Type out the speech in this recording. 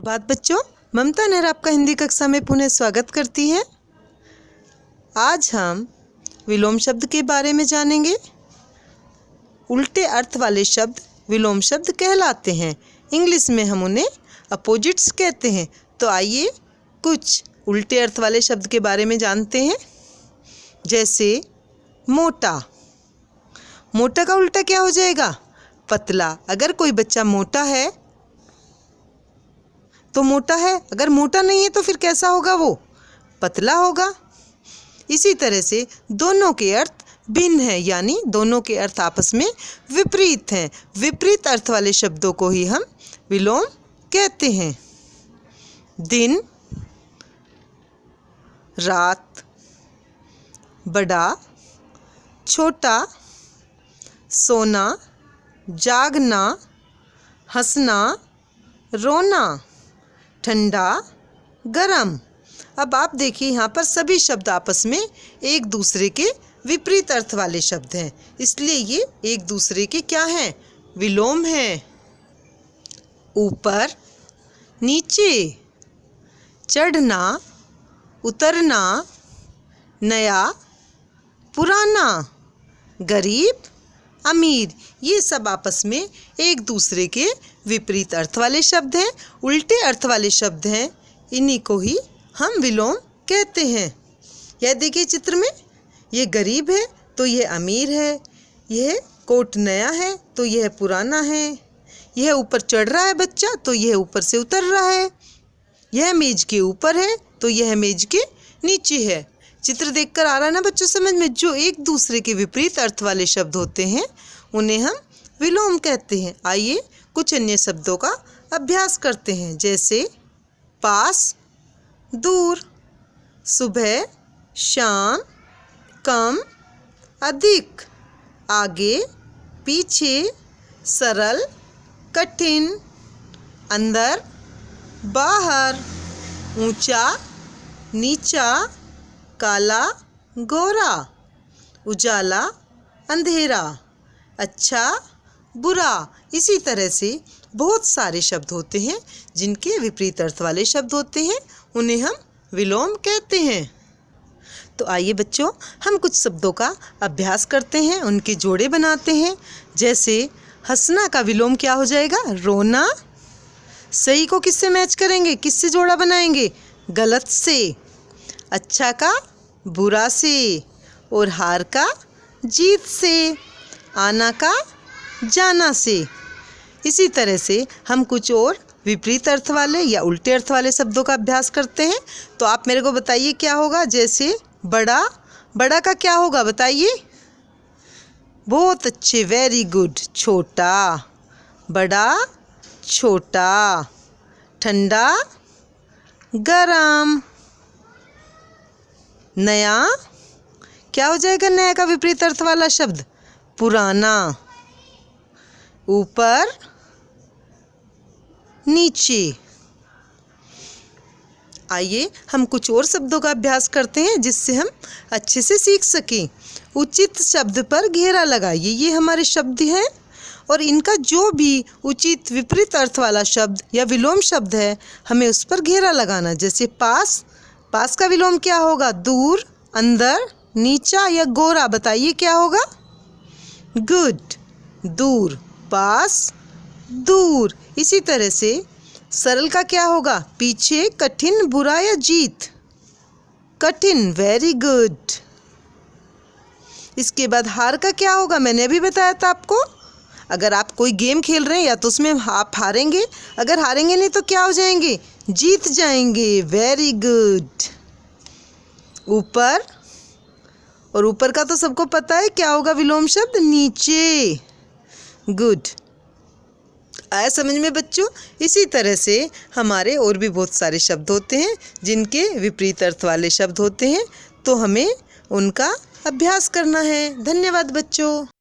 सुप्रभात बच्चों, ममता नहर आपका हिंदी कक्षा में पुनः स्वागत करती है। आज हम विलोम शब्द के बारे में जानेंगे। उल्टे अर्थ वाले शब्द विलोम शब्द कहलाते हैं। इंग्लिश में हम उन्हें अपोजिट्स कहते हैं। तो आइए कुछ उल्टे अर्थ वाले शब्द के बारे में जानते हैं। जैसे मोटा। मोटा का उल्टा क्या हो जाएगा? पतला। अगर कोई बच्चा मोटा है तो मोटा है, अगर मोटा नहीं है तो फिर कैसा होगा? वो पतला होगा। इसी तरह से दोनों के अर्थ भिन्न हैं, यानी दोनों के अर्थ आपस में विपरीत हैं। विपरीत अर्थ वाले शब्दों को ही हम विलोम कहते हैं। दिन, रात, बड़ा, छोटा, सोना, जागना, हंसना, रोना, ठंडा, गरम। अब आप देखिए, यहाँ पर सभी शब्द आपस में एक दूसरे के विपरीत अर्थ वाले शब्द हैं, इसलिए ये एक दूसरे के क्या हैं? विलोम हैं। ऊपर, नीचे, चढ़ना, उतरना, नया, पुराना, गरीब, अमीर, ये सब आपस में एक दूसरे के विपरीत अर्थ वाले शब्द हैं, उल्टे अर्थ वाले शब्द हैं। इन्हीं को ही हम विलोम कहते हैं। यह देखिए चित्र में, ये गरीब है तो यह अमीर है, यह कोट नया है तो यह पुराना है, यह ऊपर चढ़ रहा है बच्चा तो यह ऊपर से उतर रहा है, यह मेज के ऊपर है तो यह मेज के नीचे है। चित्र देखकर आ रहा है ना बच्चों समझ में? जो एक दूसरे के विपरीत अर्थ वाले शब्द होते हैं उन्हें हम विलोम कहते हैं। आइए कुछ अन्य शब्दों का अभ्यास करते हैं। जैसे पास, दूर, सुबह, शाम, कम, अधिक, आगे, पीछे, सरल, कठिन, अंदर, बाहर, ऊंचा, नीचा, काला, गोरा, उजाला, अंधेरा, अच्छा, बुरा। इसी तरह से बहुत सारे शब्द होते हैं जिनके विपरीत अर्थ वाले शब्द होते हैं, उन्हें हम विलोम कहते हैं। तो आइए बच्चों, हम कुछ शब्दों का अभ्यास करते हैं, उनके जोड़े बनाते हैं। जैसे हंसना का विलोम क्या हो जाएगा? रोना। सही को किससे मैच करेंगे? किससे जोड़ा बनाएंगे? गलत से। अच्छा का बुरा से, और हार का जीत से, आना का जाना से। इसी तरह से हम कुछ और विपरीत अर्थ वाले या उल्टे अर्थ वाले शब्दों का अभ्यास करते हैं। तो आप मेरे को बताइए क्या होगा? जैसे बड़ा, बड़ा का क्या होगा बताइए? बहुत अच्छे, वेरी गुड। छोटा, बड़ा, छोटा, ठंडा, गरम, नया, क्या हो जाएगा नया का विपरीत अर्थ वाला शब्द? पुराना। ऊपर, नीचे। आइए हम कुछ और शब्दों का अभ्यास करते हैं जिससे हम अच्छे से सीख सकें। उचित शब्द पर घेरा लगाइए। ये हमारे शब्द हैं और इनका जो भी उचित विपरीत अर्थ वाला शब्द या विलोम शब्द है हमें उस पर घेरा लगाना। जैसे पास, पास का विलोम क्या होगा? दूर, अंदर, नीचा या गोरा। बताइए क्या होगा? गुड, दूर, पास, दूर। इसी तरह से सरल का क्या होगा? पीछे, कठिन, बुरा या जीत? कठिन, वेरी गुड। इसके बाद हार का क्या होगा? मैंने अभी बताया था आपको। अगर आप कोई गेम खेल रहे हैं या तो उसमें आप हारेंगे, अगर हारेंगे नहीं तो क्या हो जाएंगे? जीत जाएंगे, वेरी गुड। ऊपर, और ऊपर का तो सबको पता है क्या होगा विलोम शब्द? नीचे। गुड। आया समझ में बच्चों? इसी तरह से हमारे और भी बहुत सारे शब्द होते हैं जिनके विपरीत अर्थ वाले शब्द होते हैं, तो हमें उनका अभ्यास करना है। धन्यवाद बच्चों।